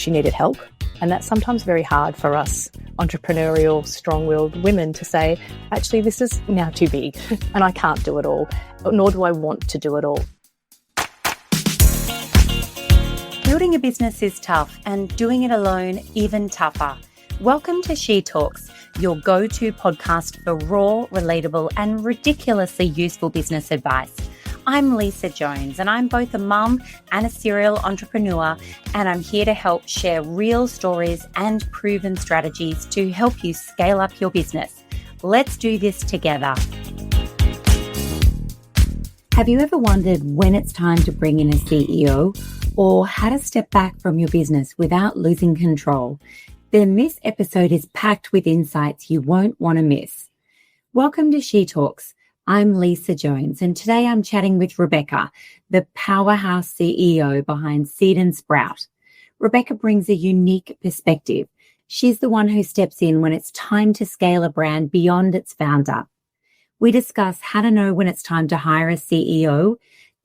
she needed help. And that's sometimes very hard for us entrepreneurial, strong-willed women to say, actually, this is now too big and I can't do it all, nor do I want to do it all. Building a business is tough and doing it alone even tougher. Welcome to She Talks, your go-to podcast for raw, relatable and ridiculously useful business advice. I'm Lisa Jones and I'm both a mum and a serial entrepreneur, and I'm here to help share real stories and proven strategies to help you scale up your business. Let's do this together. Have you ever wondered when it's time to bring in a CEO or how to step back from your business without losing control? Then this episode is packed with insights you won't want to miss. Welcome to She Talks. I'm Lisa Jones, and today I'm chatting with Rebecca, the powerhouse CEO behind Seed & Sprout. Rebecca brings a unique perspective. She's the one who steps in when it's time to scale a brand beyond its founder. We discuss how to know when it's time to hire a CEO,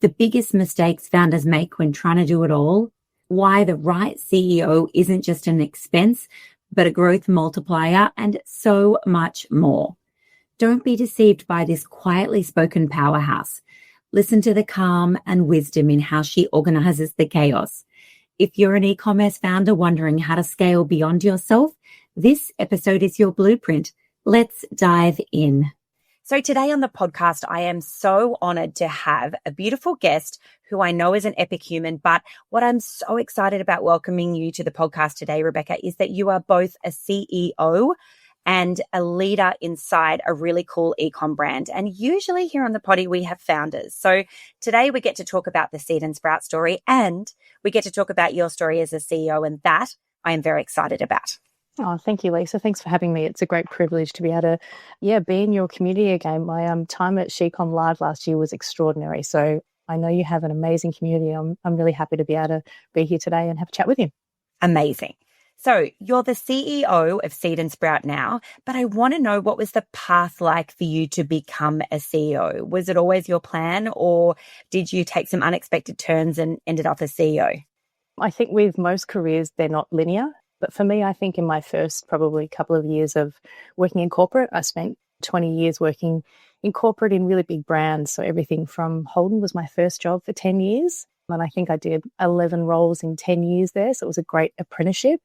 the biggest mistakes founders make when trying to do it all, why the right CEO isn't just an expense, but a growth multiplier, and so much more. Don't be deceived by this quietly spoken powerhouse. Listen to the calm and wisdom in how she organizes the chaos. If you're an e-commerce founder wondering how to scale beyond yourself, this episode is your blueprint. Let's dive in. So today on the podcast, I am so honored to have a beautiful guest who I know is an epic human. But what I'm so excited about welcoming you to the podcast today, Rebecca, is that you are both a CEO and a leader inside a really cool e-com brand. And usually here on the poddy, we have founders. So today we get to talk about the Seed & Sprout story, and we get to talk about your story as a CEO, and that I am very excited about. Oh, thank you, Lisa. Thanks for having me. It's a great privilege to be able to, be in your community again. My time at SheCom Live last year was extraordinary. So I know you have an amazing community. I'm really happy to be able to be here today and have a chat with you. Amazing. So you're the CEO of Seed & Sprout now, but I want to know, what was the path like for you to become a CEO? Was it always your plan, or did you take some unexpected turns and ended up as CEO? I think with most careers, they're not linear. But for me, I think in my first probably couple of years of working in corporate, I spent 20 years working in corporate in really big brands. So everything from Holden was my first job for 10 years. And I think I did 11 roles in 10 years there. So it was a great apprenticeship.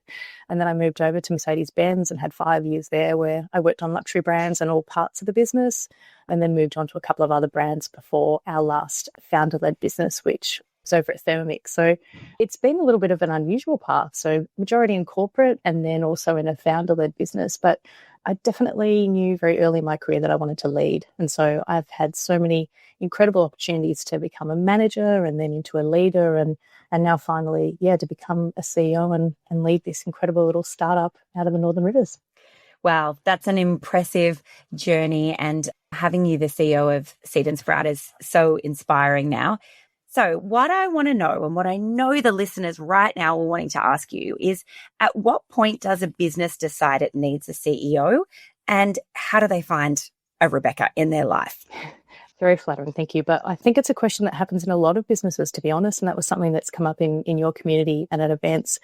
And then I moved over to Mercedes-Benz and had 5 years there where I worked on luxury brands and all parts of the business, and then moved on to a couple of other brands before our last founder-led business, which was over at Thermomix. So it's been a little bit of an unusual path. So majority in corporate and then also in a founder-led business. But I definitely knew very early in my career that I wanted to lead. And so I've had so many incredible opportunities to become a manager and then into a leader and now finally, to become a CEO and lead this incredible little startup out of the Northern Rivers. Wow, that's an impressive journey. And having you the CEO of Seed & Sprout is so inspiring now. So what I want to know, and what I know the listeners right now are wanting to ask you, is at what point does a business decide it needs a CEO, and how do they find a Rebecca in their life? Very flattering, thank you. But I think it's a question that happens in a lot of businesses, to be honest, and that was something that's come up in your community and at events.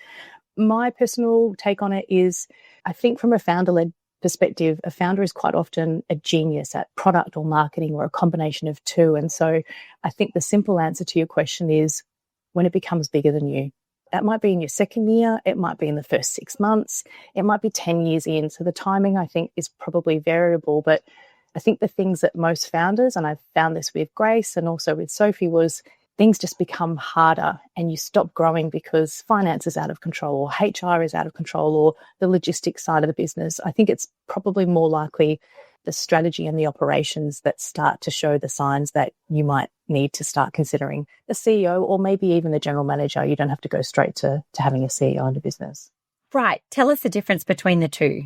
My personal take on it is, I think from a founder-led perspective, a founder is quite often a genius at product or marketing or a combination of two. And so I think the simple answer to your question is when it becomes bigger than you. That might be in your second year, it might be in the first 6 months, it might be 10 years in. So the timing, I think, is probably variable. But I think the things that most founders, and I've found this with Grace and also with Sophie, was things just become harder and you stop growing because finance is out of control or HR is out of control or the logistics side of the business. I think it's probably more likely the strategy and the operations that start to show the signs that you might need to start considering a CEO or maybe even the general manager. You don't have to go straight to having a CEO in a business. Right. Tell us the difference between the two.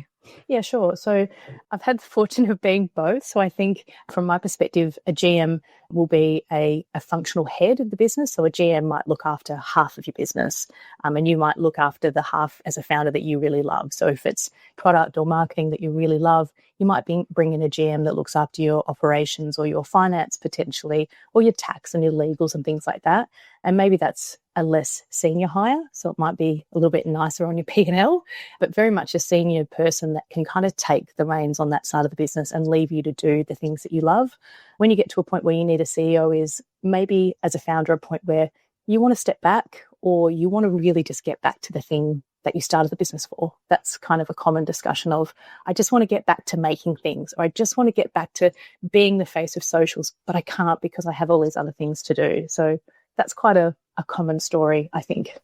Yeah, sure. So I've had the fortune of being both. So I think from my perspective, a GM will be a functional head of the business. So a GM might look after half of your business and you might look after the half as a founder that you really love. So if it's product or marketing that you really love, you might bring in a GM that looks after your operations or your finance potentially, or your tax and your legals and things like that. And maybe that's a less senior hire. So it might be a little bit nicer on your P&L, but very much a senior person that can kind of take the reins on that side of the business and leave you to do the things that you love. When you get to a point where you need a CEO is maybe as a founder, a point where you want to step back or you want to really just get back to the thing that you started the business for. That's kind of a common discussion of, I just want to get back to making things, or I just want to get back to being the face of socials, but I can't because I have all these other things to do. So that's quite a common story, I think.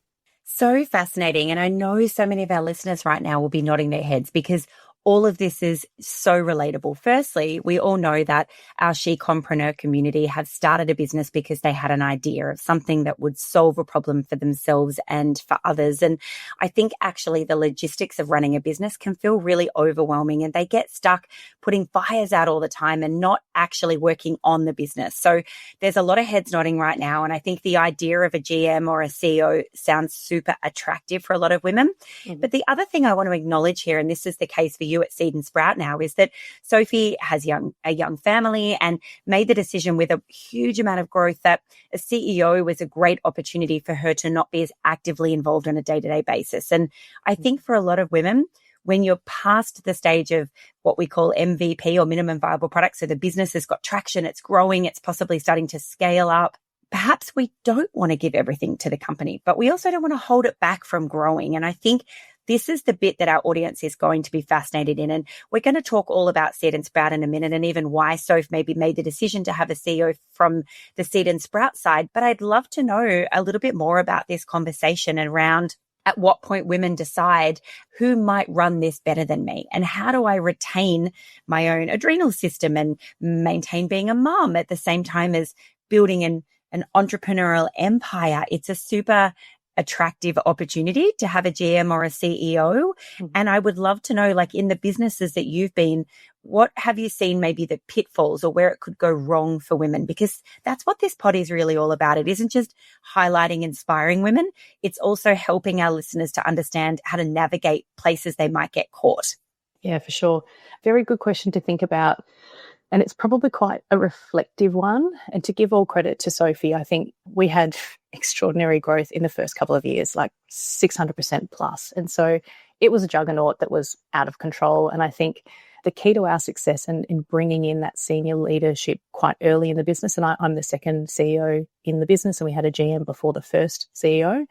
So fascinating. And I know so many of our listeners right now will be nodding their heads because all of this is so relatable. Firstly, we all know that our she-compreneur community have started a business because they had an idea of something that would solve a problem for themselves and for others. And I think actually the logistics of running a business can feel really overwhelming, and they get stuck putting fires out all the time and not actually working on the business. So there's a lot of heads nodding right now. And I think the idea of a GM or a CEO sounds super attractive for a lot of women. Mm-hmm. But the other thing I want to acknowledge here, and this is the case for you at Seed and Sprout now, is that Sophie has a young family and made the decision with a huge amount of growth that a CEO was a great opportunity for her to not be as actively involved on a day-to-day basis. And I think for a lot of women, when you're past the stage of what we call MVP or minimum viable product, so the business has got traction, it's growing, it's possibly starting to scale up, perhaps we don't want to give everything to the company, but we also don't want to hold it back from growing. And I think this is the bit that our audience is going to be fascinated in. And we're going to talk all about Seed and Sprout in a minute, and even why Soph maybe made the decision to have a CEO from the Seed and Sprout side. But I'd love to know a little bit more about this conversation around at what point women decide who might run this better than me, and how do I retain my own adrenal system and maintain being a mom at the same time as building an entrepreneurial empire. It's a super attractive opportunity to have a GM or a CEO. Mm-hmm. And I would love to know, like, in the businesses that you've been, what have you seen maybe the pitfalls or where it could go wrong for women? Because that's what this pod is really all about. It isn't just highlighting, inspiring women. It's also helping our listeners to understand how to navigate places they might get caught. Yeah, for sure. Very good question to think about. And it's probably quite a reflective one. And to give all credit to Sophie, I think we had extraordinary growth in the first couple of years, like 600% plus. And so it was a juggernaut that was out of control. And I think the key to our success in bringing in that senior leadership quite early in the business, and I'm the second CEO in the business, and we had a GM before the first CEO.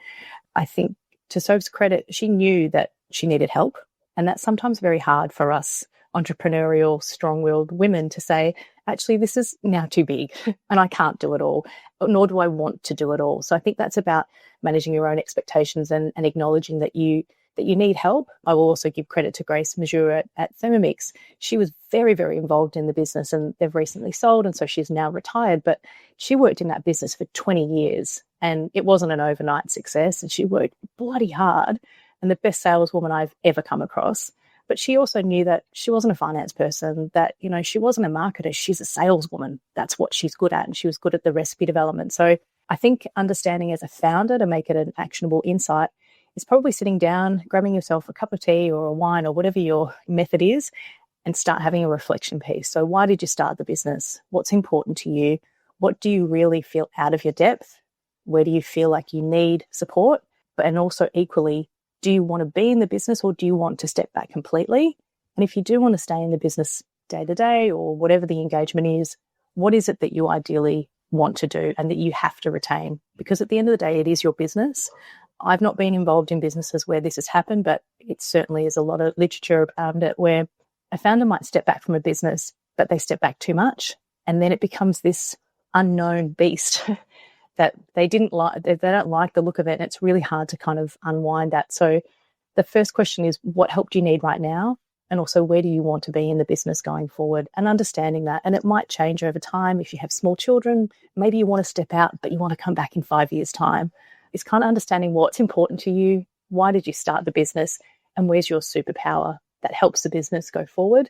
I think to Soph's credit, she knew that she needed help. And that's sometimes very hard for us entrepreneurial, strong-willed women to say, actually, this is now too big and I can't do it all, nor do I want to do it all. So I think that's about managing your own expectations and acknowledging that you need help. I will also give credit to Grace Majura at Thermomix. She was very, very involved in the business, and they've recently sold, and so she's now retired, but she worked in that business for 20 years and it wasn't an overnight success, and she worked bloody hard and the best saleswoman I've ever come across. But she also knew that she wasn't a finance person, that, you know, she wasn't a marketer. She's a saleswoman. That's what she's good at. And she was good at the recipe development. So I think understanding as a founder to make it an actionable insight is probably sitting down, grabbing yourself a cup of tea or a wine or whatever your method is, and start having a reflection piece. So why did you start the business? What's important to you? What do you really feel out of your depth? Where do you feel like you need support? And also equally, do you want to be in the business or do you want to step back completely? And if you do want to stay in the business day to day or whatever the engagement is, what is it that you ideally want to do and that you have to retain? Because at the end of the day, it is your business. I've not been involved in businesses where this has happened, but it certainly is a lot of literature around it where a founder might step back from a business, but they step back too much. And then it becomes this unknown beast that they don't like the look of it. And it's really hard to kind of unwind that. So the first question is, what help do you need right now? And also, where do you want to be in the business going forward? And understanding that. And it might change over time. If you have small children, maybe you want to step out, but you want to come back in 5 years' time. It's kind of understanding what's important to you. Why did you start the business? And where's your superpower that helps the business go forward,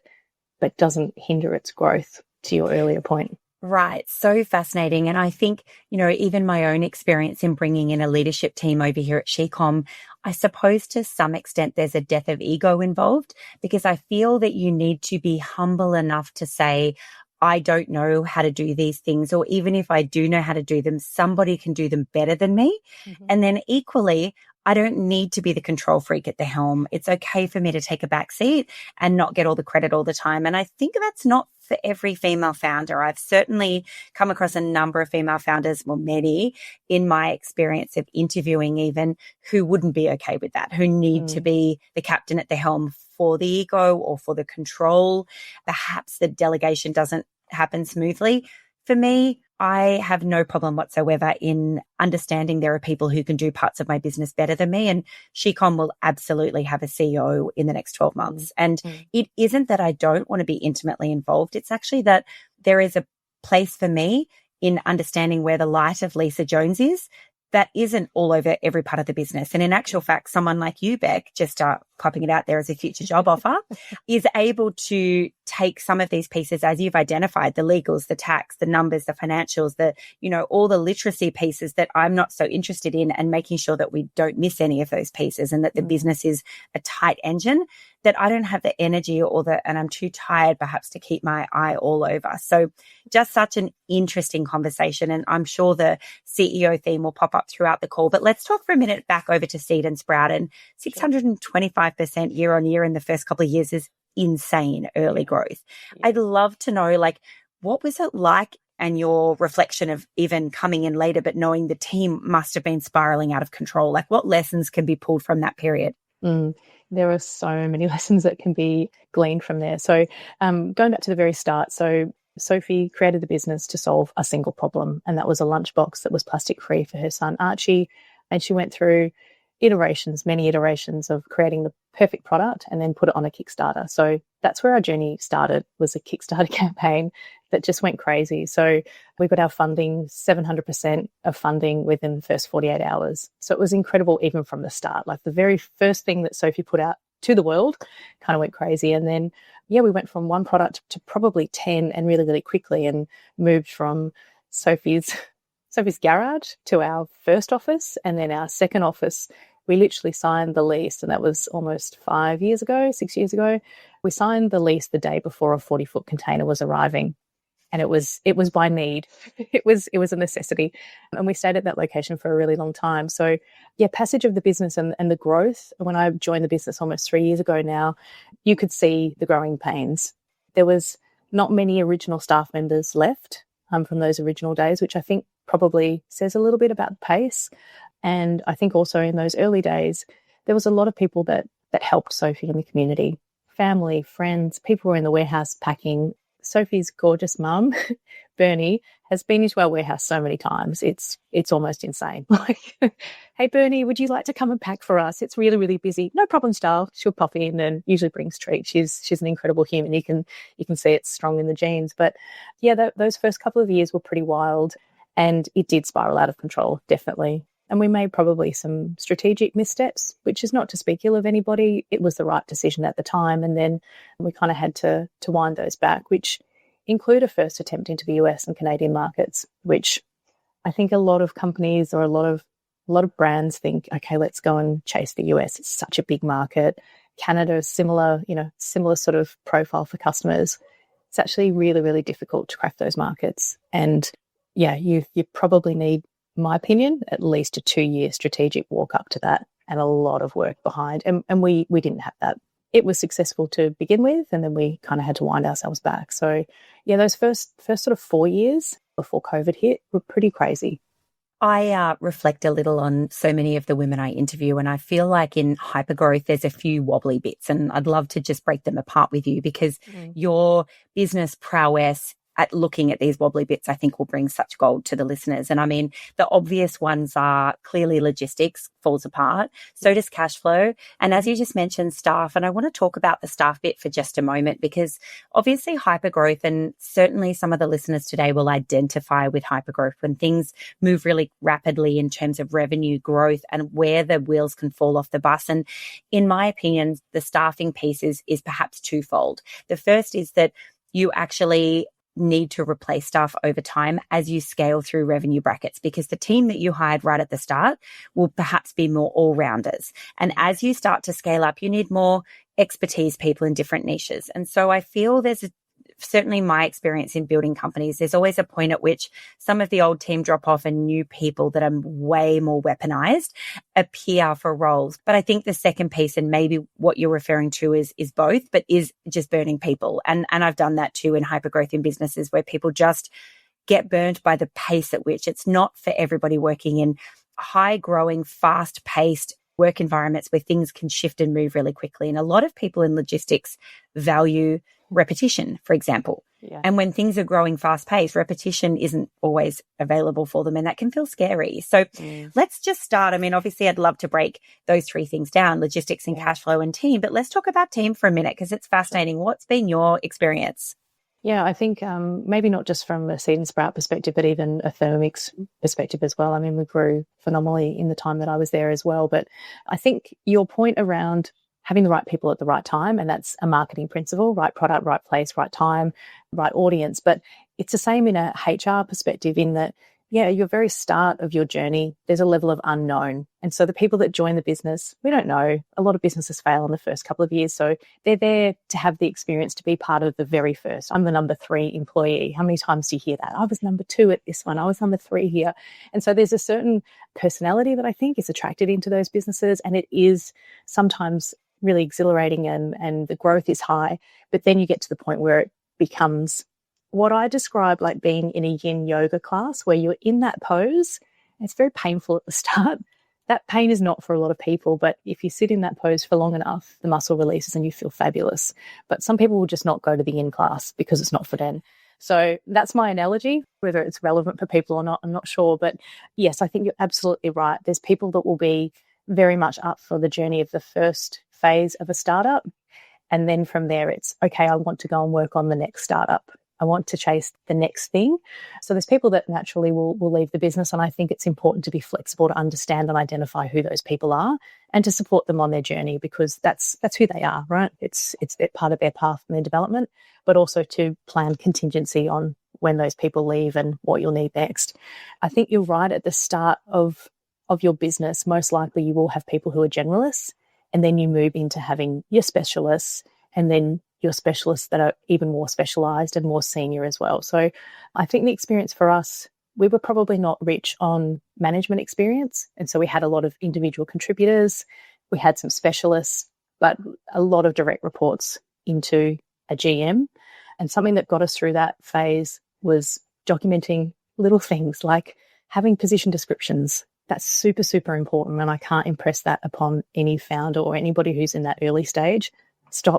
but doesn't hinder its growth, to your earlier point? Right. So fascinating. And I think, you know, even my own experience in bringing in a leadership team over here at SheCom, I suppose to some extent there's a death of ego involved, because I feel that you need to be humble enough to say, I don't know how to do these things, or even if I do know how to do them, somebody can do them better than me. And then equally, I don't need to be the control freak at the helm. It's okay for me to take a back seat and not get all the credit all the time. And I think that's not for every female founder. I've certainly come across a number of female founders, well, many in my experience of interviewing even, who wouldn't be okay with that, who need to be the captain at the helm for the ego or for the control. Perhaps the delegation doesn't happen smoothly. For me, I have no problem whatsoever in understanding there are people who can do parts of my business better than me. And SheCon will absolutely have a CEO in the next 12 months. And it isn't that I don't want to be intimately involved. It's actually that there is a place for me in understanding where the light of Lisa Jones is. That isn't all over every part of the business. And in actual fact, someone like you, Beck, just popping it out there as a future job offer, is able to take some of these pieces, as you've identified, the legals, the tax, the numbers, the financials, the, all the literacy pieces that I'm not so interested in, and making sure that we don't miss any of those pieces and that the business is a tight engine, that I don't have the energy and I'm too tired perhaps to keep my eye all over. So just such an interesting conversation. And I'm sure the CEO theme will pop up throughout the call, but let's talk for a minute back over to Seed and Sprout. And 625% year on year in the first couple of years is insane early growth. I'd love to know, what was it like, and your reflection of even coming in later, but knowing the team must have been spiraling out of control. What lessons can be pulled from that period? There are so many lessons that can be gleaned from there. So going back to the very start, so Sophie created the business to solve a single problem, and that was a lunchbox that was plastic free for her son Archie. And she went through many iterations of creating the perfect product and then put it on a Kickstarter. So that's where our journey started, was a Kickstarter campaign that just went crazy. So we got our funding, 700% of funding within the first 48 hours. So it was incredible even from the start. The very first thing that Sophie put out to the world kind of went crazy. And then, we went from one product to probably 10 and really, really quickly, and moved from Sophie's garage to our first office, and then our second office. We literally signed the lease, and that was almost 6 years ago. We signed the lease the day before a 40-foot container was arriving. And it was by need. It was a necessity. And we stayed at that location for a really long time. So passage of the business and the growth. When I joined the business almost 3 years ago now, you could see the growing pains. There was not many original staff members left from those original days, which I think probably says a little bit about the pace. And I think also in those early days, there was a lot of people that helped Sophie in the community. Family, friends, people were in the warehouse packing. Sophie's gorgeous mum, Bernie, has been into our warehouse so many times. It's almost insane. Hey, Bernie, would you like to come and pack for us? It's really, really busy. No problem, style. She'll pop in and usually brings treats. She's an incredible human. You can see it's strong in the genes. But those first couple of years were pretty wild, and it did spiral out of control, definitely. And we made probably some strategic missteps, which is not to speak ill of anybody. It was the right decision at the time. And then we kind of had to wind those back, which include a first attempt into the US and Canadian markets, which I think a lot of companies or a lot of brands think, okay, let's go and chase the US. It's such a big market. Canada is similar sort of profile for customers. It's actually really, really difficult to crack those markets. And you probably need, my opinion, at least a 2-year strategic walk up to that, and a lot of work behind. And we didn't have that. It was successful to begin with, and then we kind of had to wind ourselves back. So those first sort of 4 years before COVID hit were pretty crazy. I reflect a little on so many of the women I interview, and I feel like in hypergrowth, there's a few wobbly bits, and I'd love to just break them apart with you, because your business prowess at looking at these wobbly bits, I think, will bring such gold to the listeners. And I mean, the obvious ones are clearly logistics falls apart. So does cash flow. And as you just mentioned, staff. And I want to talk about the staff bit for just a moment, because obviously hypergrowth, and certainly some of the listeners today will identify with hypergrowth when things move really rapidly in terms of revenue growth and where the wheels can fall off the bus. And in my opinion, the staffing piece is perhaps twofold. The first is that you actually need to replace staff over time as you scale through revenue brackets, because the team that you hired right at the start will perhaps be more all-rounders. And as you start to scale up, you need more expertise people in different niches. And so I feel there's certainly my experience in building companies, there's always a point at which some of the old team drop off and new people that are way more weaponized appear for roles. But I think the second piece, and maybe what you're referring to is both, but is just burning people. And I've done that too in hypergrowth in businesses where people just get burned by the pace at which it's not for everybody working in high growing, fast paced work environments where things can shift and move really quickly. And a lot of people in logistics value repetition, for example. Yeah. And when things are growing fast paced, repetition isn't always available for them. And that can feel scary. So let's just start. I mean, obviously I'd love to break those three things down, logistics and cash flow and team, but let's talk about team for a minute because it's fascinating. What's been your experience? Yeah, I think maybe not just from a seed and sprout perspective, but even a Thermomix perspective as well. I mean, we grew phenomenally in the time that I was there as well. But I think your point around having the right people at the right time, and that's a marketing principle, right product, right place, right time, right audience. But it's the same in a HR perspective in that, yeah, your very start of your journey, there's a level of unknown. And so the people that join the business, we don't know. A lot of businesses fail in the first couple of years. So they're there to have the experience to be part of the very first. I'm the number 3 employee. How many times do you hear that? I was number 2 at this one. I was number 3 here. And so there's a certain personality that I think is attracted into those businesses. And it is sometimes really exhilarating and the growth is high. But then you get to the point where it becomes what I describe like being in a yin yoga class where you're in that pose. It's very painful at the start. That pain is not for a lot of people, but if you sit in that pose for long enough, the muscle releases and you feel fabulous. But some people will just not go to the yin class because it's not for them. So that's my analogy. Whether it's relevant for people or not, I'm not sure. But yes, I think you're absolutely right. There's people that will be very much up for the journey of the first phase of a startup. And then from there, it's, okay, I want to go and work on the next startup. I want to chase the next thing. So there's people that naturally will leave the business. And I think it's important to be flexible to understand and identify who those people are and to support them on their journey because that's who they are, right? It's part of their path and their development, but also to plan contingency on when those people leave and what you'll need next. I think you're right at the start of your business. Most likely you will have people who are generalists and then you move into having your specialists and then your specialists that are even more specialized and more senior as well. So I think the experience for us, we were probably not rich on management experience. And so we had a lot of individual contributors. We had some specialists, but a lot of direct reports into a GM. And something that got us through that phase was documenting little things like having position descriptions. That's super, super important. And I can't impress that upon any founder or anybody who's in that early stage.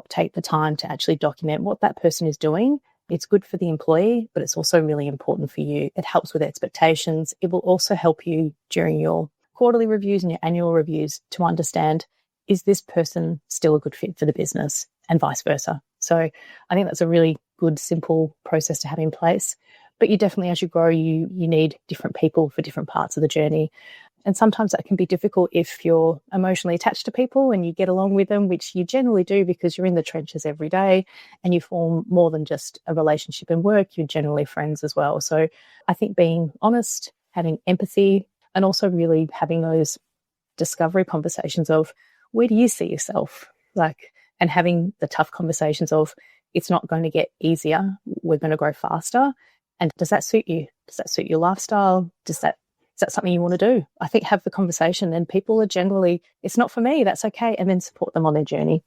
Take the time to actually document what that person is doing. It's good for the employee, but it's also really important for you. It helps with expectations. It will also help you during your quarterly reviews and your annual reviews to understand, is this person still a good fit for the business and vice versa? So I think that's a really good, simple process to have in place. But you definitely, as you grow, you need different people for different parts of the journey. And sometimes that can be difficult if you're emotionally attached to people and you get along with them, which you generally do because you're in the trenches every day and you form more than just a relationship in work, you're generally friends as well. So I think being honest, having empathy, and also really having those discovery conversations of where do you see yourself? And having the tough conversations of it's not going to get easier, we're going to grow faster. And does that suit you? Does that suit your lifestyle? Is that something you want to do? I think have the conversation and people are generally, it's not for me, that's okay. And then support them on their journey.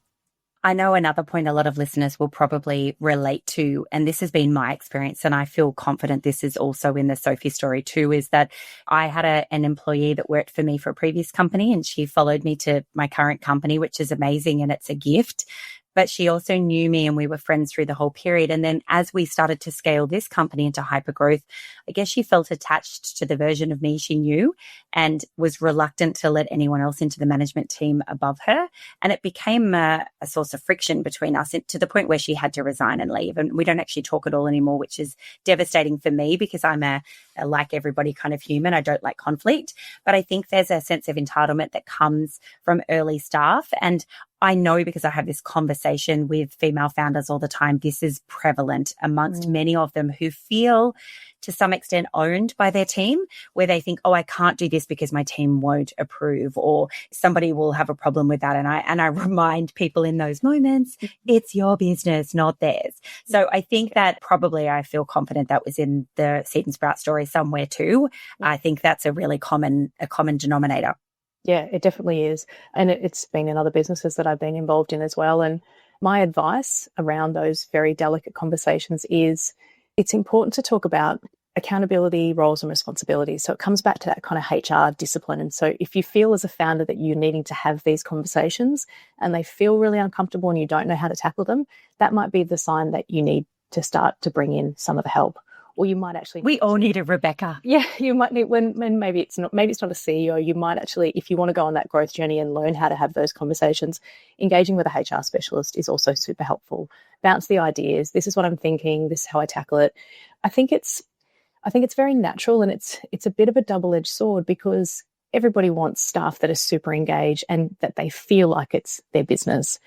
I know another point a lot of listeners will probably relate to, and this has been my experience, and I feel confident this is also in the Sophie story too, is that I had an employee that worked for me for a previous company and she followed me to my current company, which is amazing and it's a gift. But she also knew me and we were friends through the whole period. And then as we started to scale this company into hypergrowth, I guess she felt attached to the version of me she knew and was reluctant to let anyone else into the management team above her. And it became a source of friction between us to the point where she had to resign and leave. And we don't actually talk at all anymore, which is devastating for me because I'm a like everybody kind of human. I don't like conflict. But I think there's a sense of entitlement that comes from early staff. And I know because I have this conversation with female founders all the time, this is prevalent amongst many of them who feel to some extent owned by their team, where they think, oh, I can't do this because my team won't approve, or somebody will have a problem with that. And I remind people in those moments, it's your business, not theirs. So I think that probably I feel confident that was in the Seed and Sprout story somewhere too. I think that's a really common denominator. Yeah, it definitely is. And it's been in other businesses that I've been involved in as well. And my advice around those very delicate conversations is it's important to talk about accountability, roles and responsibilities. So it comes back to that kind of HR discipline. And so if you feel as a founder that you're needing to have these conversations and they feel really uncomfortable and you don't know how to tackle them, that might be the sign that you need to start to bring in some of the help. Or you might actually... We all need a Rebecca. Yeah, you might need, when maybe it's not a CEO, you might actually, if you want to go on that growth journey and learn how to have those conversations, engaging with a HR specialist is also super helpful. Bounce the ideas. This is what I'm thinking. This is how I tackle it. I think it's very natural, and it's a bit of a double-edged sword because everybody wants staff that are super engaged and that they feel like it's their business.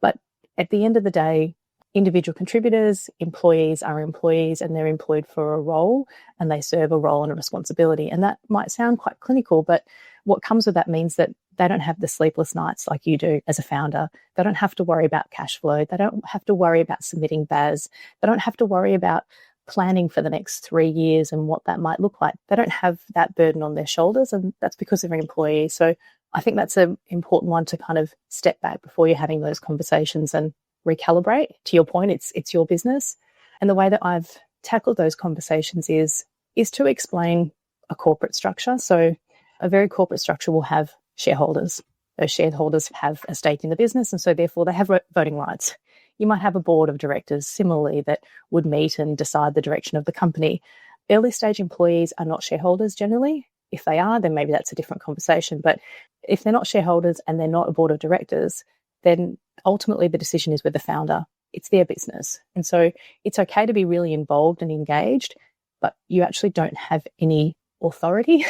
But at the end of the day, individual contributors, employees are employees, and they're employed for a role and they serve a role and a responsibility. And that might sound quite clinical, but what comes with that means that they don't have the sleepless nights like you do as a founder. They don't have to worry about cash flow. They don't have to worry about submitting BAS. They don't have to worry about planning for the next 3 years and what that might look like. They don't have that burden on their shoulders, and that's because they're employees. So I think that's an important one to kind of step back before you're having those conversations and recalibrate. To your point, it's your business. And the way that I've tackled those conversations is to explain a corporate structure. So a very corporate structure will have shareholders. Those shareholders have a stake in the business, and so therefore they have voting rights. You might have a board of directors similarly that would meet and decide the direction of the company. Early stage employees are not shareholders generally. If they are, then maybe that's a different conversation. But if they're not shareholders and they're not a board of directors, then ultimately the decision is with the founder. It's their business. And so it's okay to be really involved and engaged, but you actually don't have any authority,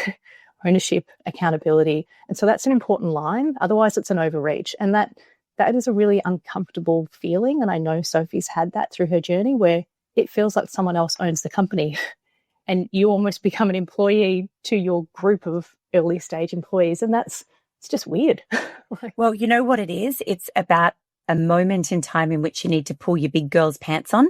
ownership, accountability. And so that's an important line. Otherwise, it's an overreach. And that is a really uncomfortable feeling. And I know Sophie's had that through her journey where it feels like someone else owns the company and you almost become an employee to your group of early stage employees. And it's just weird. Well, you know what it is? It's about a moment in time in which you need to pull your big girl's pants on.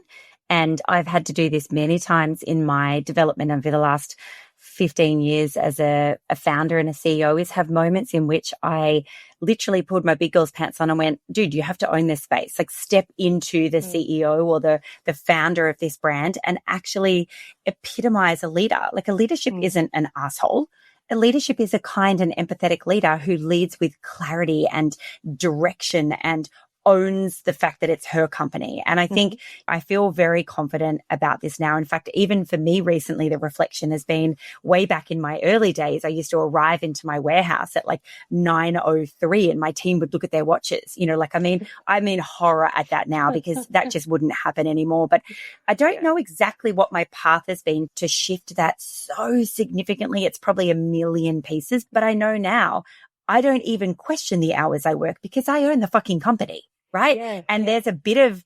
And I've had to do this many times in my development over the last 15 years as a founder and a CEO, is have moments in which I literally pulled my big girl's pants on and went, dude, you have to own this space. Like, step into the CEO or the founder of this brand and actually epitomize a leader. Like, a leadership isn't an asshole. A leadership is a kind and empathetic leader who leads with clarity and direction and owns the fact that it's her company. And I think I feel very confident about this now. In fact, even for me recently, the reflection has been way back in my early days. I used to arrive into my warehouse at like 9:03 and my team would look at their watches. You know, like, I mean horror at that now because that just wouldn't happen anymore. But I don't know exactly what my path has been to shift that so significantly. It's probably a million pieces, but I know now I don't even question the hours I work because I own the fucking company. Right. Yeah, and there's a bit of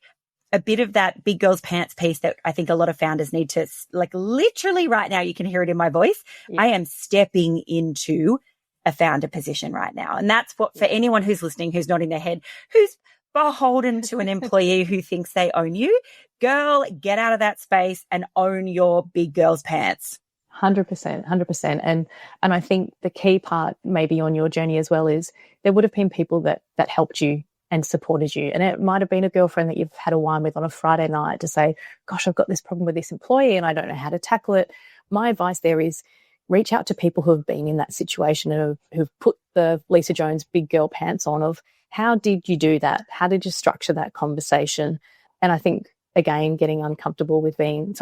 that big girl's pants piece that I think a lot of founders need to, like, literally right now, you can hear it in my voice. Yeah. I am stepping into a founder position right now. And that's what, for anyone who's listening, who's nodding their head, who's beholden to an employee who thinks they own you, girl, get out of that space and own your big girl's pants. 100%. And I think the key part maybe on your journey as well is there would have been people that helped you and supported you. And it might have been a girlfriend that you've had a wine with on a Friday night to say, gosh, I've got this problem with this employee and I don't know how to tackle it. My advice there is reach out to people who have been in that situation and who've put the Lisa Jones big girl pants on of how did you do that? How did you structure that conversation? And I think, again, getting comfortable with being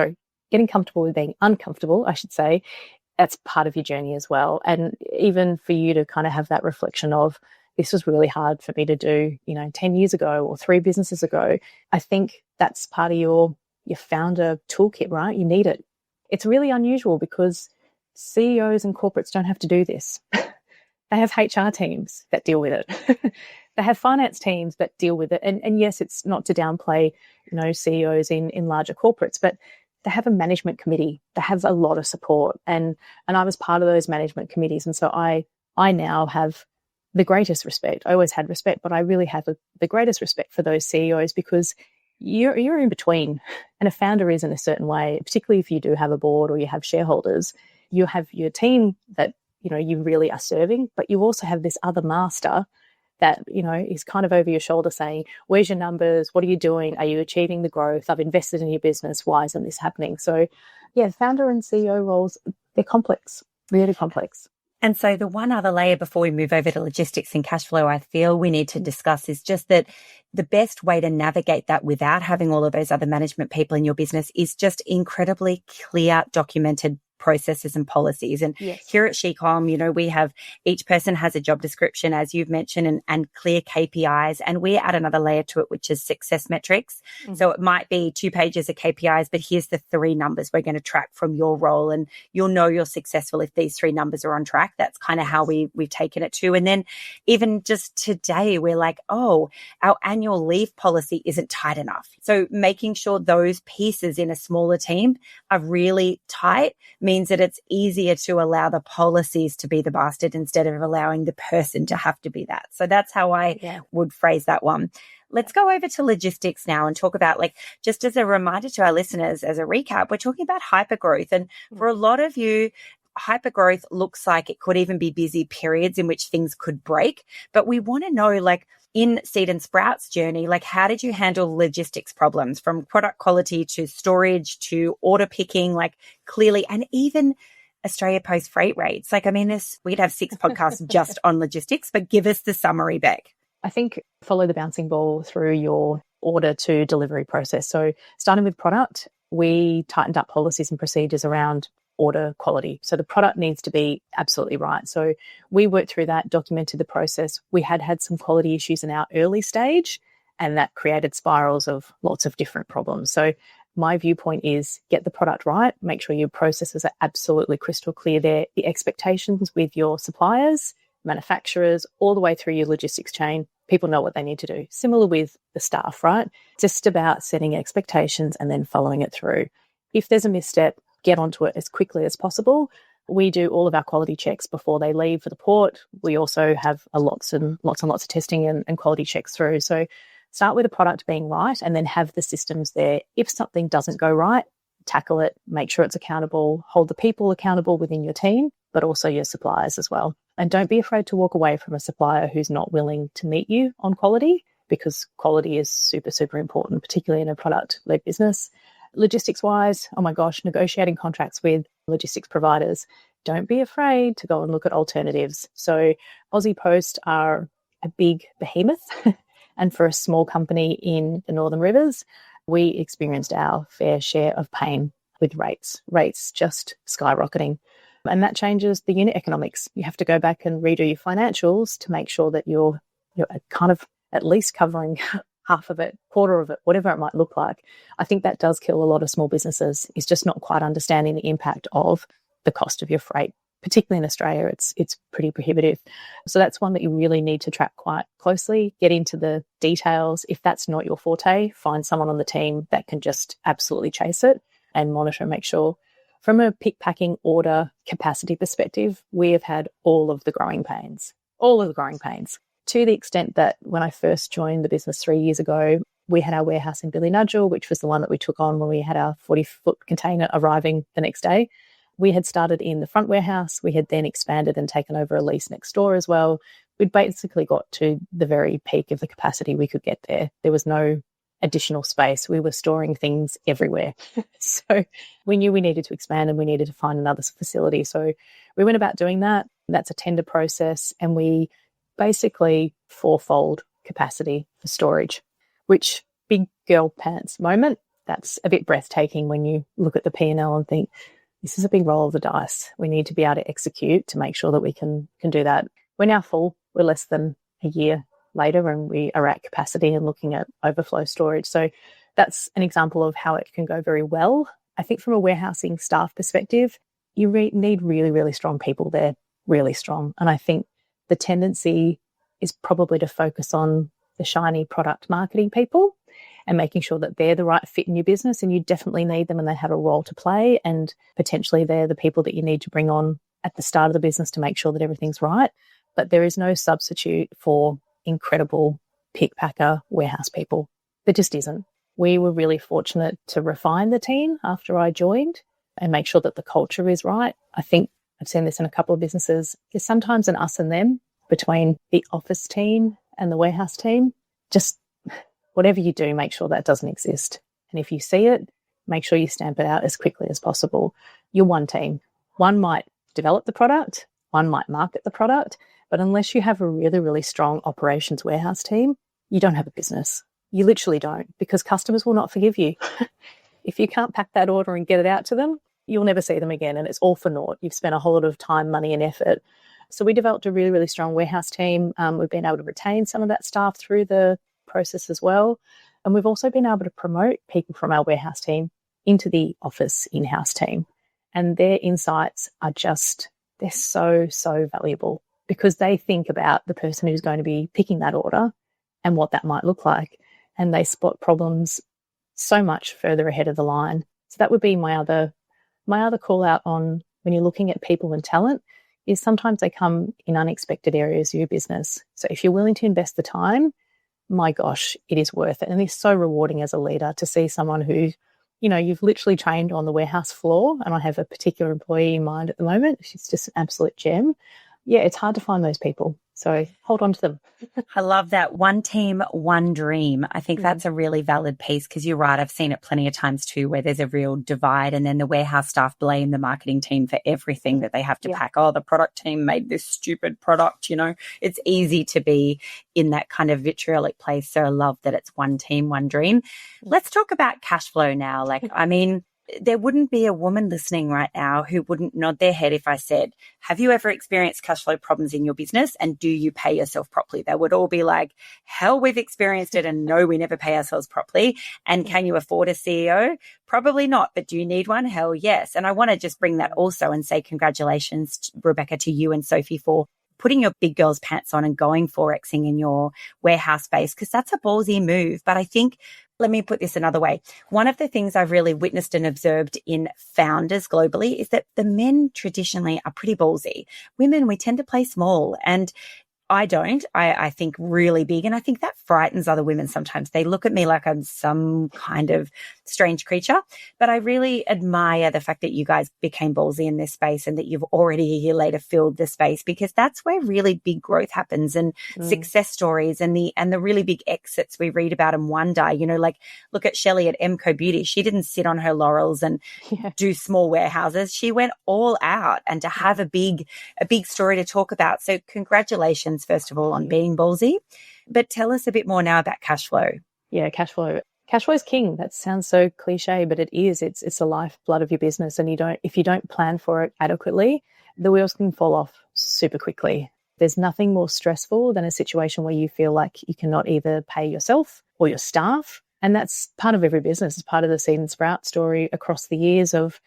uncomfortable, I should say, that's part of your journey as well. And even for you to kind of have that reflection of, this was really hard for me to do, 10 years ago or 3 businesses ago. I think that's part of your founder toolkit, right? You need it. It's really unusual because CEOs and corporates don't have to do this. They have HR teams that deal with it. they have finance teams that deal with it. And yes, it's not to downplay, CEOs in larger corporates, but they have a management committee. They have a lot of support. And I was part of those management committees. And so I now have the greatest respect. I always had respect, but I really have the greatest respect for those CEOs, because you're in between, and a founder is in a certain way, particularly if you do have a board or you have shareholders. You have your team that, you really are serving, but you also have this other master that, is kind of over your shoulder saying, where's your numbers? What are you doing? Are you achieving the growth? I've invested in your business. Why isn't this happening? So yeah, founder and CEO roles, they're complex, really complex. And so the one other layer before we move over to logistics and cash flow, I feel we need to discuss is just that the best way to navigate that without having all of those other management people in your business is just incredibly clear, documented processes and policies. And here at SheCom, we have, each person has a job description, as you've mentioned, and clear KPIs. And we add another layer to it, which is success metrics. Mm-hmm. So it might be 2 pages of KPIs, but here's the 3 numbers we're going to track from your role. And you'll know you're successful if these 3 numbers are on track. That's kind of how we've taken it to. And then even just today, we're like, oh, our annual leave policy isn't tight enough. So making sure those pieces in a smaller team are really tight means that it's easier to allow the policies to be the bastard instead of allowing the person to have to be that. So that's how I would phrase that one. Let's go over to logistics now and talk about, just as a reminder to our listeners, as a recap, we're talking about hypergrowth. And for a lot of you, hypergrowth looks like it could even be busy periods in which things could break. But we want to know, in Seed and Sprout's journey, how did you handle logistics problems from product quality to storage to order picking, clearly, and even Australia Post freight rates? We'd have 6 podcasts just on logistics, but give us the summary, Beck. I think follow the bouncing ball through your order to delivery process. So starting with product, we tightened up policies and procedures around order quality. So the product needs to be absolutely right. So we worked through that, documented the process. We had some quality issues in our early stage, and that created spirals of lots of different problems. So my viewpoint is get the product right, make sure your processes are absolutely crystal clear there, the expectations with your suppliers, manufacturers, all the way through your logistics chain. People know what they need to do. Similar with the staff, right? Just about setting expectations and then following it through. If there's a misstep, get onto it as quickly as possible. We do all of our quality checks before they leave for the port. We also have lots and lots of testing and quality checks through. So start with the product being right and then have the systems there. If something doesn't go right, tackle it, make sure it's accountable, hold the people accountable within your team, but also your suppliers as well. And don't be afraid to walk away from a supplier who's not willing to meet you on quality, because quality is super, super important, particularly in a product-led business. Logistics-wise, oh my gosh, negotiating contracts with logistics providers. Don't be afraid to go and look at alternatives. So Aussie Post are a big behemoth. And for a small company in the Northern Rivers, we experienced our fair share of pain with rates just skyrocketing. And that changes the unit economics. You have to go back and redo your financials to make sure that you're kind of at least covering half of it, quarter of it, whatever it might look like. I think that does kill a lot of small businesses, is just not quite understanding the impact of the cost of your freight. Particularly in Australia, it's pretty prohibitive. So that's one that you really need to track quite closely, get into the details. If that's not your forte, find someone on the team that can just absolutely chase it and monitor and make sure. From a pick, packing, order capacity perspective, we have had all of the growing pains, to the extent that when I first joined the business 3 years ago, we had our warehouse in Billinudgel, which was the one that we took on when we had our 40-foot container arriving the next day. We had started in the front warehouse. We had then expanded and taken over a lease next door as well. We'd basically got to the very peak of the capacity we could get there. There was no additional space. We were storing things everywhere. So we knew we needed to expand and we needed to find another facility. So we went about doing that. That's a tender process. And we basically fourfold capacity for storage, which big girl pants moment, that's a bit breathtaking when you look at the P&L and think, this is a big roll of the dice. We need to be able to execute to make sure that we can do that. We're now full. We're less than a year later and we are at capacity and looking at overflow storage. So that's an example of how it can go very well. I think from a warehousing staff perspective, you need really, really strong people there, really strong. And I think the tendency is probably to focus on the shiny product marketing people and making sure that they're the right fit in your business, and you definitely need them and they have a role to play, and potentially they're the people that you need to bring on at the start of the business to make sure that everything's right. But there is no substitute for incredible pick packer warehouse people. There just isn't. We were really fortunate to refine the team after I joined and make sure that the culture is right. I think I've seen this in a couple of businesses. There's sometimes an us and them between the office team and the warehouse team. Just whatever you do, make sure that doesn't exist. And if you see it, make sure you stamp it out as quickly as possible. You're one team. One might develop the product, one might market the product, but unless you have a really, really strong operations warehouse team, you don't have a business. You literally don't, because customers will not forgive you. If you can't pack that order and get it out to them, you'll never see them again, and it's all for naught. You've spent a whole lot of time, money and effort. So we developed a really, really strong warehouse team. We've been able to retain some of that staff through the process as well. And we've also been able to promote people from our warehouse team into the office in-house team. And their insights are just, they're so, so valuable, because they think about the person who's going to be picking that order and what that might look like. And they spot problems so much further ahead of the line. So that would be my other call out on when you're looking at people and talent, is sometimes they come in unexpected areas of your business. So if you're willing to invest the time, my gosh, it is worth it. And it's so rewarding as a leader to see someone who, you know, you've literally trained on the warehouse floor. And I have a particular employee in mind at the moment. She's just an absolute gem. Yeah, it's hard to find those people. So hold on to them. I love that. One team, one dream. I think that's a really valid piece, because you're right. I've seen it plenty of times too, where there's a real divide, and then the warehouse staff blame the marketing team for everything that they have to pack. Oh, the product team made this stupid product. You know, it's easy to be in that kind of vitriolic place. So I love that it's one team, one dream. Let's talk about cash flow now. Like, I mean, there wouldn't be a woman listening right now who wouldn't nod their head if I said, have you ever experienced cash flow problems in your business, and do you pay yourself properly? They would all be like, hell, we've experienced it, and no, we never pay ourselves properly. And can you afford a CEO? Probably not, but do you need one? Hell yes. And I want to just bring that also and say congratulations, Rebecca, to you and Sophie for putting your big girl's pants on and going forexing in your warehouse space, because that's a ballsy move. But I think, let me put this another way. One of the things I've really witnessed and observed in founders globally is that the men traditionally are pretty ballsy. Women, we tend to play small, and I don't. I think really big. And I think that frightens other women sometimes. They look at me like I'm some kind of strange creature. But I really admire the fact that you guys became ballsy in this space, and that you've already a year later filled the space, because that's where really big growth happens, and success stories and the really big exits we read about and wonder. You know, like look at Shelley at Emco Beauty. She didn't sit on her laurels and do small warehouses. She went all out, and to have a big story to talk about. So congratulations, first of all, on being ballsy. But tell us a bit more now about cash flow. Yeah, cash flow. Cash flow is king. That sounds so cliche, but it is. It's the lifeblood of your business. And if you don't plan for it adequately, the wheels can fall off super quickly. There's nothing more stressful than a situation where you feel like you cannot either pay yourself or your staff. And that's part of every business. It's part of the seed and sprout story across the years of,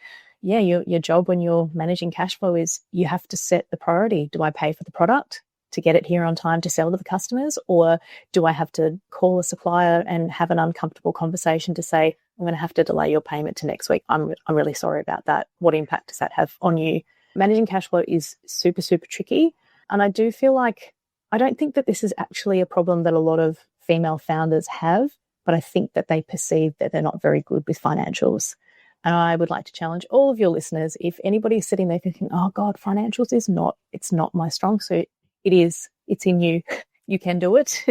your job when you're managing cash flow is you have to set the priority. Do I pay for the product to get it here on time to sell to the customers? Or do I have to call a supplier and have an uncomfortable conversation to say, I'm going to have to delay your payment to next week. I'm really sorry about that. What impact does that have on you? Managing cash flow is super, super tricky. And I do feel like, I don't think that this is actually a problem that a lot of female founders have, but I think that they perceive that they're not very good with financials. And I would like to challenge all of your listeners, if anybody's sitting there thinking, oh God, financials it's not my strong suit. It is. It's in you. You can do it.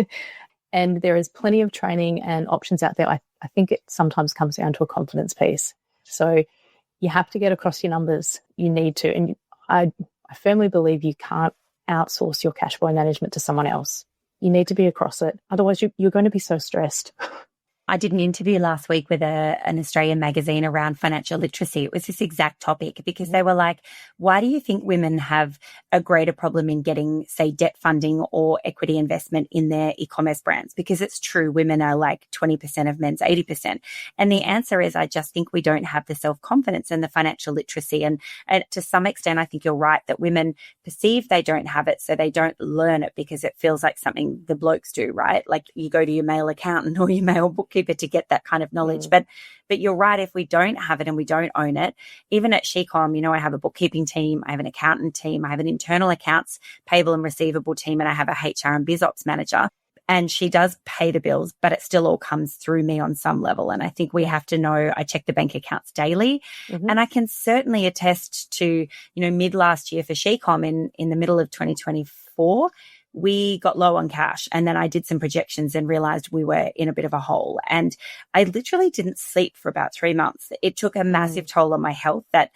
And there is plenty of training and options out there. I think it sometimes comes down to a confidence piece. So you have to get across your numbers. You need to. And I firmly believe you can't outsource your cash flow management to someone else. You need to be across it. Otherwise, you're going to be so stressed. I did an interview last week with an Australian magazine around financial literacy. It was this exact topic because they were like, why do you think women have a greater problem in getting, say, debt funding or equity investment in their e-commerce brands? Because it's true, women are like 20% of men's 80%. And the answer is, I just think we don't have the self-confidence and the financial literacy. And to some extent, I think you're right that women perceive they don't have it, so they don't learn it because it feels like something the blokes do, right? Like you go to your male accountant or your male bookkeeper to get that kind of knowledge. But you're right, if we don't have it and we don't own it, even at Shecom, you know, I have a bookkeeping team, I have an accountant team, I have an internal accounts, payable and receivable team, and I have a HR and biz ops manager. And she does pay the bills, but it still all comes through me on some level. And I think we have to know, I check the bank accounts daily. And I can certainly attest to, you know, mid last year for Shecom in the middle of 2024, we got low on cash. And then I did some projections and realized we were in a bit of a hole. And I literally didn't sleep for about 3 months. It took a massive toll on my health, that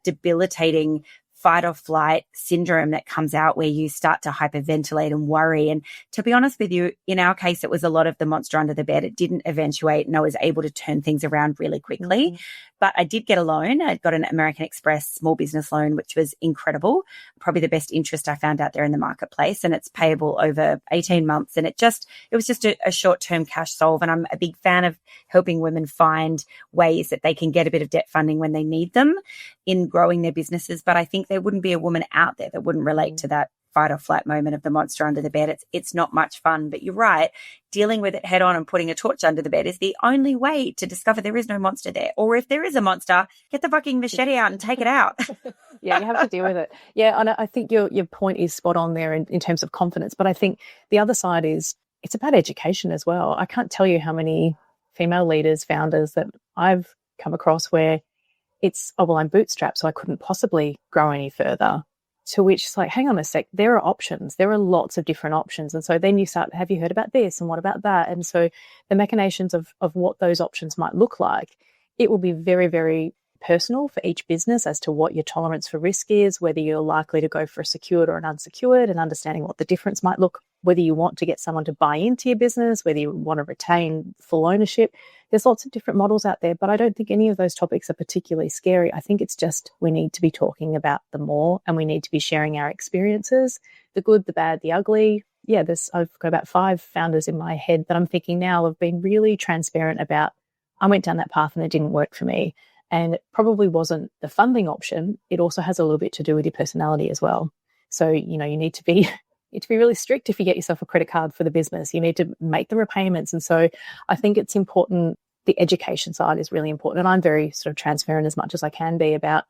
debilitating fight or flight syndrome that comes out where you start to hyperventilate and worry. And to be honest with you, in our case, it was a lot of the monster under the bed. It didn't eventuate and I was able to turn things around really quickly. But I did get a loan. I got an American Express small business loan, which was incredible. Probably the best interest I found out there in the marketplace. And it's payable over 18 months. And it was just a short-term cash solve. And I'm a big fan of helping women find ways that they can get a bit of debt funding when they need them in growing their businesses. But I think there wouldn't be a woman out there that wouldn't relate to that fight or flight moment of the monster under the bed. It's not much fun, but you're right. Dealing with it head on and putting a torch under the bed is the only way to discover there is no monster there. Or if there is a monster, get the fucking machete out and take it out. Yeah, you have to deal with it. Yeah, and I think your point is spot on there in terms of confidence. But I think the other side is it's about education as well. I can't tell you how many female leaders, founders that I've come across where it's, oh, well, I'm bootstrapped, so I couldn't possibly grow any further. To which it's like, hang on a sec, there are options. There are lots of different options. And so then you start, have you heard about this? And what about that? And so the machinations of what those options might look like, it will be very, very personal for each business as to what your tolerance for risk is, whether you're likely to go for a secured or an unsecured, and understanding what the difference might look, whether you want to get someone to buy into your business, whether you want to retain full ownership. There's lots of different models out there, but I don't think any of those topics are particularly scary. I think it's just we need to be talking about them more, and we need to be sharing our experiences, the good, the bad, the ugly. Yeah, I've got about 5 founders in my head that I'm thinking now have been really transparent about, I went down that path and it didn't work for me. And it probably wasn't the funding option. It also has a little bit to do with your personality as well. So, you know, you need to be really strict if you get yourself a credit card for the business. You need to make the repayments. And so I think it's important. The education side is really important. And I'm very sort of transparent as much as I can be about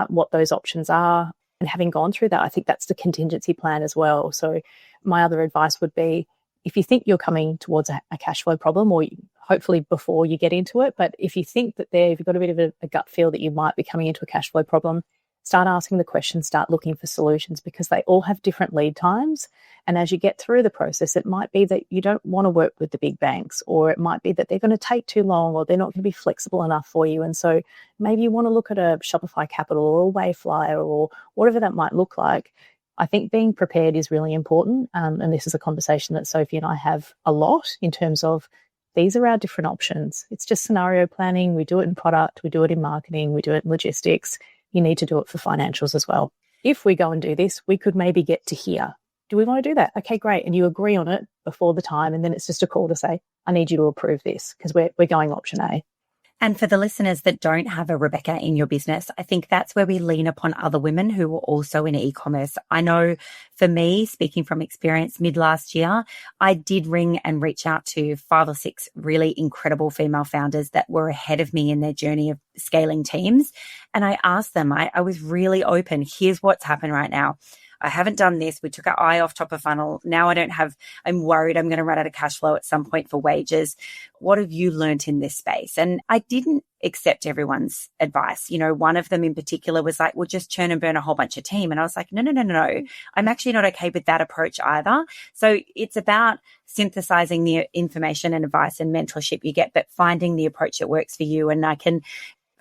what those options are. And having gone through that, I think that's the contingency plan as well. So my other advice would be, if you think you're coming towards a cash flow problem, or hopefully before you get into it, but if you think that if you've got a bit of a gut feel that you might be coming into a cash flow problem, start asking the questions, start looking for solutions, because they all have different lead times. And as you get through the process, it might be that you don't want to work with the big banks, or it might be that they're going to take too long, or they're not going to be flexible enough for you. And so maybe you want to look at a Shopify Capital or a Wayflyer or whatever that might look like. I think being prepared is really important. And this is a conversation that Sophie and I have a lot in terms of these are our different options. It's just scenario planning. We do it in product, we do it in marketing, we do it in logistics. You need to do it for financials as well. If we go and do this, we could maybe get to here. Do we want to do that? Okay, great. And you agree on it before the time. And then it's just a call to say, I need you to approve this because we're going option A. And for the listeners that don't have a Rebecca in your business, I think that's where we lean upon other women who are also in e-commerce. I know for me, speaking from experience, mid last year, I did ring and reach out to 5 or 6 really incredible female founders that were ahead of me in their journey of scaling teams. And I asked them, I was really open. Here's what's happened right now. I haven't done this. We took our eye off top of funnel. Now I'm worried I'm going to run out of cash flow at some point for wages. What have you learnt in this space? And I didn't accept everyone's advice. You know, one of them in particular was like, well, just churn and burn a whole bunch of team. And I was like, no. I'm actually not okay with that approach either. So it's about synthesizing the information and advice and mentorship you get, but finding the approach that works for you. And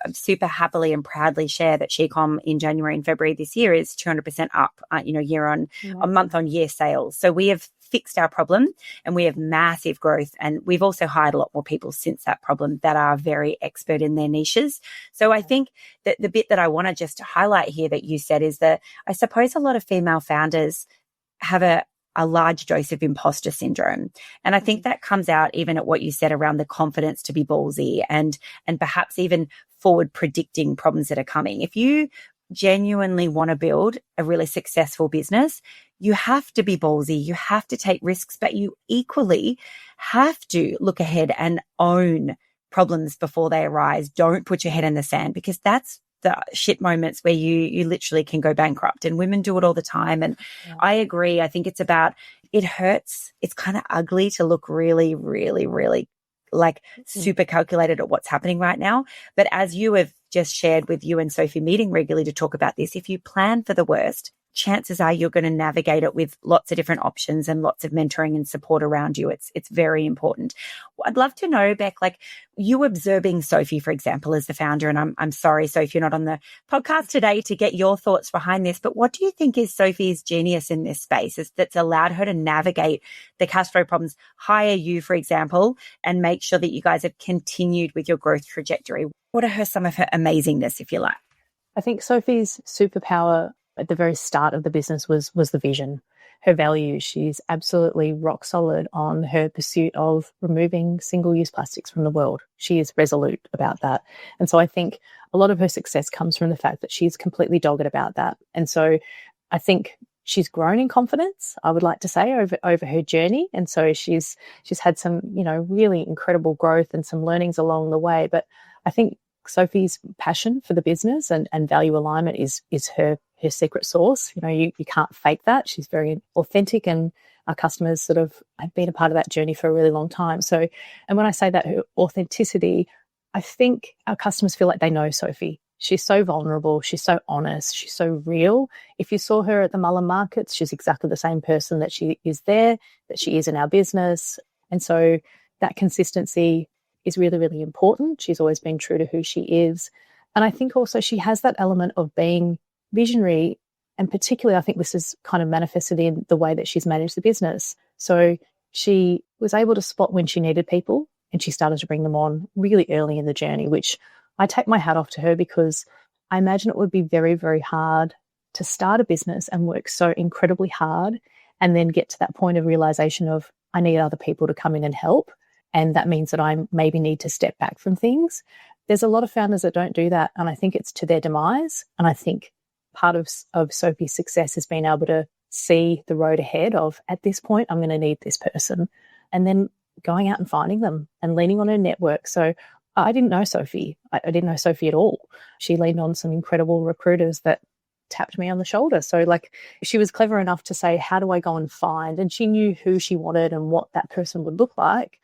I'm super happily and proudly share that Shecom in January and February this year is 200% up, year on month on year sales. So we have fixed our problem and we have massive growth. And we've also hired a lot more people since that problem that are very expert in their niches. So I think that the bit that I want to just highlight here that you said is that I suppose a lot of female founders have a large dose of imposter syndrome. And I think that comes out even at what you said around the confidence to be ballsy and perhaps even forward predicting problems that are coming. If you genuinely want to build a really successful business, you have to be ballsy, you have to take risks, but you equally have to look ahead and own problems before they arise. Don't put your head in the sand, because that's the shit moments where you literally can go bankrupt, and women do it all the time. And I agree. I think it's about, it hurts. It's kind of ugly to look really, really, really like super calculated at what's happening right now. But as you have just shared with you and Sophie meeting regularly to talk about this, if you plan for the worst, chances are you're going to navigate it with lots of different options and lots of mentoring and support around you. It's very important. I'd love to know, Beck, like you observing Sophie, for example, as the founder, and I'm sorry, Sophie, you're not on the podcast today to get your thoughts behind this, but what do you think is Sophie's genius in this space that's allowed her to navigate the cash flow problems, hire you, for example, and make sure that you guys have continued with your growth trajectory? What are some of her amazingness, if you like? I think Sophie's superpower at the very start of the business was the vision, her values. She's absolutely rock solid on her pursuit of removing single-use plastics from the world. She is resolute about that. And so I think a lot of her success comes from the fact that she's completely dogged about that. And so I think she's grown in confidence, I would like to say, over her journey. And so she's had some, really incredible growth and some learnings along the way. But I think Sophie's passion for the business and value alignment is her secret sauce. You can't fake that. She's very authentic, and our customers sort of have been a part of that journey for a really long time. So, and when I say that, her authenticity, I think our customers feel like they know Sophie. She's so vulnerable. She's so honest. She's so real. If you saw her at the Mullen markets, she's exactly the same person that she is there, that she is in our business. And so that consistency is really, really important. She's always been true to who she is. And I think also she has that element of being visionary, and particularly I think this is kind of manifested in the way that she's managed the business. So she was able to spot when she needed people, and she started to bring them on really early in the journey, which I take my hat off to her, because I imagine it would be very, very hard to start a business and work so incredibly hard and then get to that point of realization of, I need other people to come in and help. And that means that I maybe need to step back from things. There's a lot of founders that don't do that, and I think it's to their demise. And I think part of Sophie's success has been able to see the road ahead of, at this point, I'm going to need this person, and then going out and finding them and leaning on her network. So I didn't know Sophie. I didn't know Sophie at all. She leaned on some incredible recruiters that tapped me on the shoulder. So she was clever enough to say, how do I go and find? And she knew who she wanted and what that person would look like,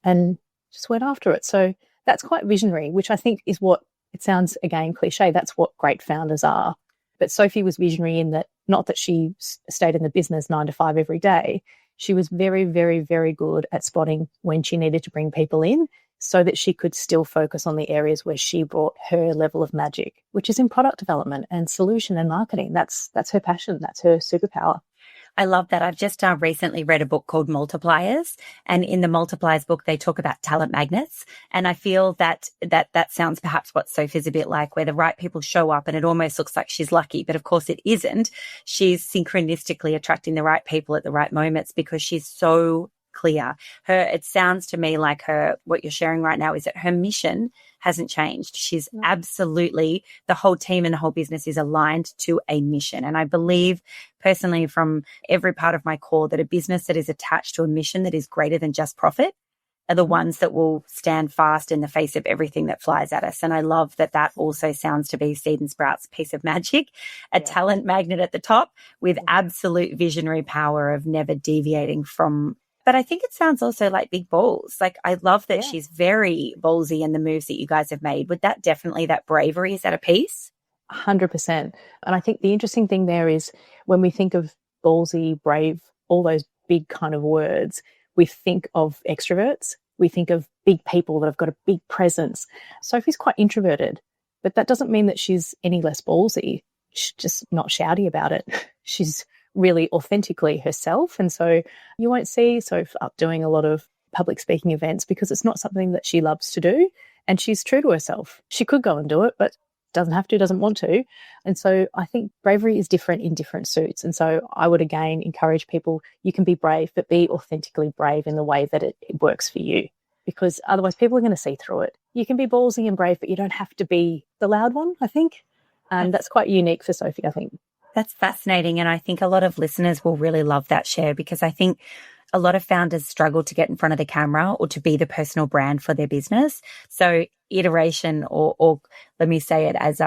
and just went after it. So that's quite visionary, which I think is what, it sounds again cliche, that's what great founders are. But Sophie was visionary in that, not that she stayed in the business 9 to 5 every day. She was very, very, very good at spotting when she needed to bring people in so that she could still focus on the areas where she brought her level of magic, which is in product development and solution and marketing. That's her passion. That's her superpower. I love that. I've just recently read a book called Multipliers, and in the Multipliers book, they talk about talent magnets. And I feel that sounds perhaps what Sophie's a bit like, where the right people show up and it almost looks like she's lucky, but of course it isn't. She's synchronistically attracting the right people at the right moments because she's so clear. It sounds to me like what you're sharing right now is that her mission hasn't changed. She's absolutely, the whole team and the whole business is aligned to a mission. And I believe personally from every part of my core that a business that is attached to a mission that is greater than just profit are the ones that will stand fast in the face of everything that flies at us. And I love that also sounds to be Seed and Sprout's piece of magic, a talent magnet at the top with absolute visionary power of never deviating from. But I think it sounds also like big balls. Like, I love that she's very ballsy in the moves that you guys have made. Would that definitely, that bravery, is that a piece? 100%. And I think the interesting thing there is when we think of ballsy, brave, all those big kind of words, we think of extroverts. We think of big people that have got a big presence. Sophie's quite introverted, but that doesn't mean that she's any less ballsy. She's just not shouty about it. She's really authentically herself. And so you won't see Soph up doing a lot of public speaking events because it's not something that she loves to do. And she's true to herself. She could go and do it, but doesn't have to, doesn't want to. And so I think bravery is different in different suits. And so I would again encourage people, you can be brave, but be authentically brave in the way that it works for you, because otherwise people are going to see through it. You can be ballsy and brave, but you don't have to be the loud one, I think. And that's quite unique for Sophie, I think. That's fascinating. And I think a lot of listeners will really love that share, because I think a lot of founders struggle to get in front of the camera or to be the personal brand for their business. So iteration, or let me say it as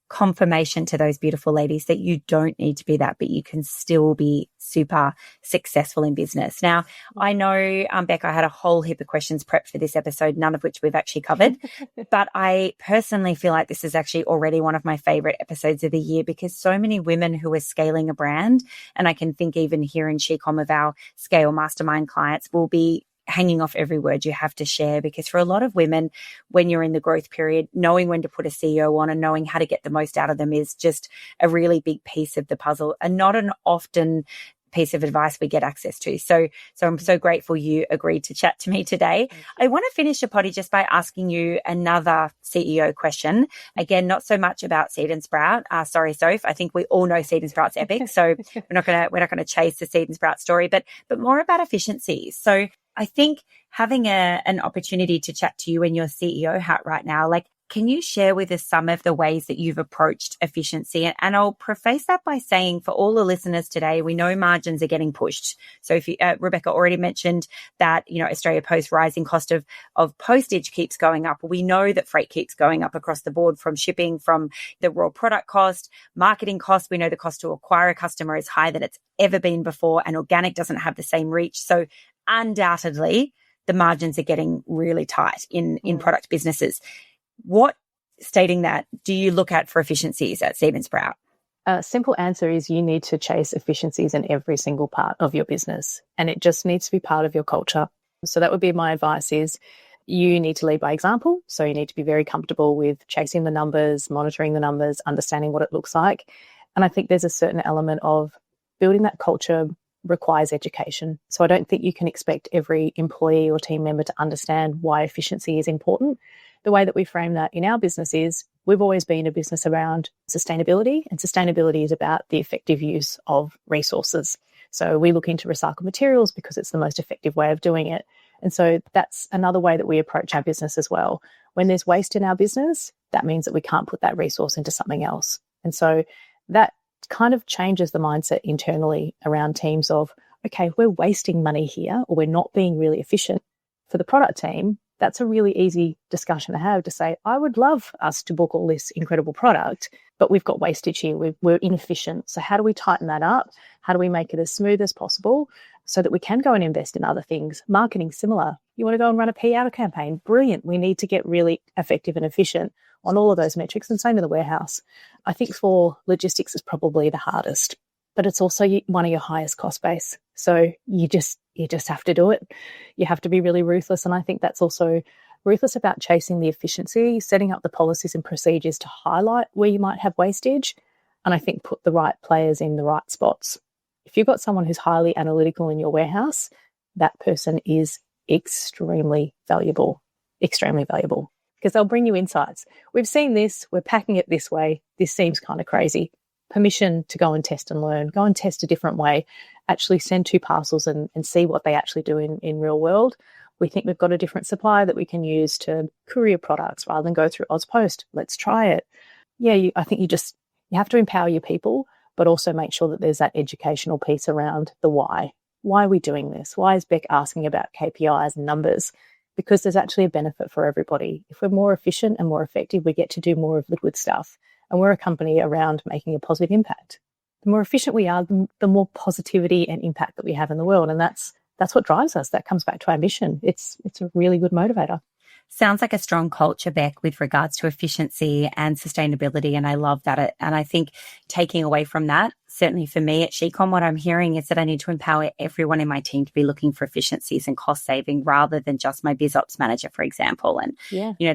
confirmation to those beautiful ladies that you don't need to be that, but you can still be super successful in business. Now, I know, Beck, I had a whole heap of questions prepped for this episode, none of which we've actually covered, but I personally feel like this is actually already one of my favorite episodes of the year, because so many women who are scaling a brand, and I can think even here in She-Com of our Scale Mastermind clients, will be hanging off every word you have to share, because for a lot of women, when you're in the growth period, knowing when to put a CEO on and knowing how to get the most out of them is just a really big piece of the puzzle, and not an often piece of advice we get access to. So I'm so grateful you agreed to chat to me today. I want to finish the potty just by asking you another CEO question. Again, not so much about Seed and Sprout. Sorry, Soph. I think we all know Seed and Sprout's epic, so we're not gonna chase the Seed and Sprout story, but more about efficiencies. So I think having an opportunity to chat to you in your CEO hat right now, like, can you share with us some of the ways that you've approached efficiency? And I'll preface that by saying, for all the listeners today, we know margins are getting pushed. So if Rebecca already mentioned that, Australia Post rising cost of postage keeps going up. We know that freight keeps going up across the board, from shipping, from the raw product cost, marketing cost. We know the cost to acquire a customer is higher than it's ever been before, and organic doesn't have the same reach. So undoubtedly, the margins are getting really tight in product businesses. What, stating that, do you look at for efficiencies at Seed and Sprout? A simple answer is you need to chase efficiencies in every single part of your business, and it just needs to be part of your culture. So that would be my advice, is you need to lead by example. So you need to be very comfortable with chasing the numbers, monitoring the numbers, understanding what it looks like. And I think there's a certain element of building that culture requires education. So I don't think you can expect every employee or team member to understand why efficiency is important. The way that we frame that in our business is, we've always been a business around sustainability, and sustainability is about the effective use of resources. So we look into recycled materials because it's the most effective way of doing it. And so that's another way that we approach our business as well. When there's waste in our business, that means that we can't put that resource into something else. And so that kind of changes the mindset internally around teams of, okay, we're wasting money here, or we're not being really efficient. For the product team, that's a really easy discussion to have, to say, I would love us to book all this incredible product, but we've got wastage here. We're inefficient. So how do we tighten that up? How do we make it as smooth as possible so that we can go and invest in other things? Marketing, similar. You want to go and run a PR campaign? Brilliant. We need to get really effective and efficient on all of those metrics, and same in the warehouse. I think for logistics is probably the hardest, but it's also one of your highest cost base. So you just have to do it. You have to be really ruthless. And I think that's also ruthless about chasing the efficiency, setting up the policies and procedures to highlight where you might have wastage. And I think put the right players in the right spots. If you've got someone who's highly analytical in your warehouse, that person is extremely valuable, because they'll bring you insights. We've seen this, we're packing it this way. This seems kind of crazy. Permission to go and test and learn, go and test a different way, actually send 2 parcels and see what they actually do in real world. We think we've got a different supplier that we can use to courier products rather than go through AusPost. Let's try it. Yeah, I think you have to empower your people, but also make sure that there's that educational piece around the why. Why are we doing this? Why is Beck asking about KPIs and numbers? Because there's actually a benefit for everybody. If we're more efficient and more effective, we get to do more of the good stuff. And we're a company around making a positive impact. The more efficient we are, the more positivity and impact that we have in the world. And that's what drives us. That comes back to our mission. It's a really good motivator. Sounds like a strong culture, Beck, with regards to efficiency and sustainability. And I love that. And I think taking away from that, certainly for me at SheCom, what I'm hearing is that I need to empower everyone in my team to be looking for efficiencies and cost saving rather than just my biz ops manager, for example. And,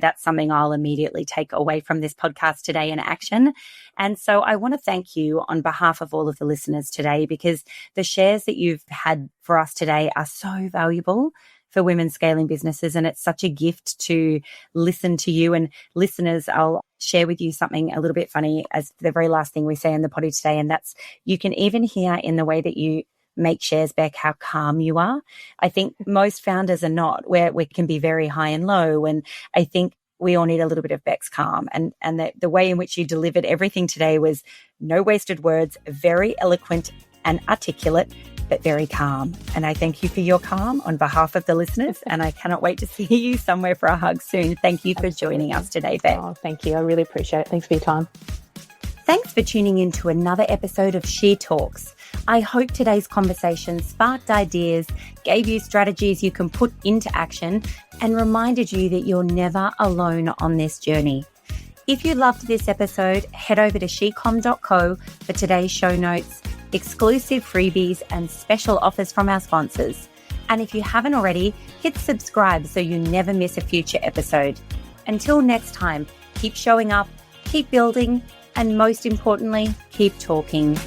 that's something I'll immediately take away from this podcast today in action. And so I want to thank you on behalf of all of the listeners today, because the shares that you've had for us today are so valuable for women scaling businesses. And it's such a gift to listen to you. And listeners, I'll share with you something a little bit funny as the very last thing we say in the potty today. And that's, you can even hear in the way that you make shares, Beck, how calm you are. I think most founders are not, where we can be very high and low. And I think we all need a little bit of Beck's calm. And the way in which you delivered everything today was no wasted words, very eloquent and articulate, but very calm. And I thank you for your calm on behalf of the listeners. And I cannot wait to see you somewhere for a hug soon. Thank you for joining us today, Beck. Oh, thank you. I really appreciate it. Thanks for your time. Thanks for tuning in to another episode of She Talks. I hope today's conversation sparked ideas, gave you strategies you can put into action, and reminded you that you're never alone on this journey. If you loved this episode, head over to shecom.co for today's show notes, exclusive freebies, and special offers from our sponsors. And if you haven't already, hit subscribe so you never miss a future episode. Until next time, keep showing up, keep building, and most importantly, keep talking.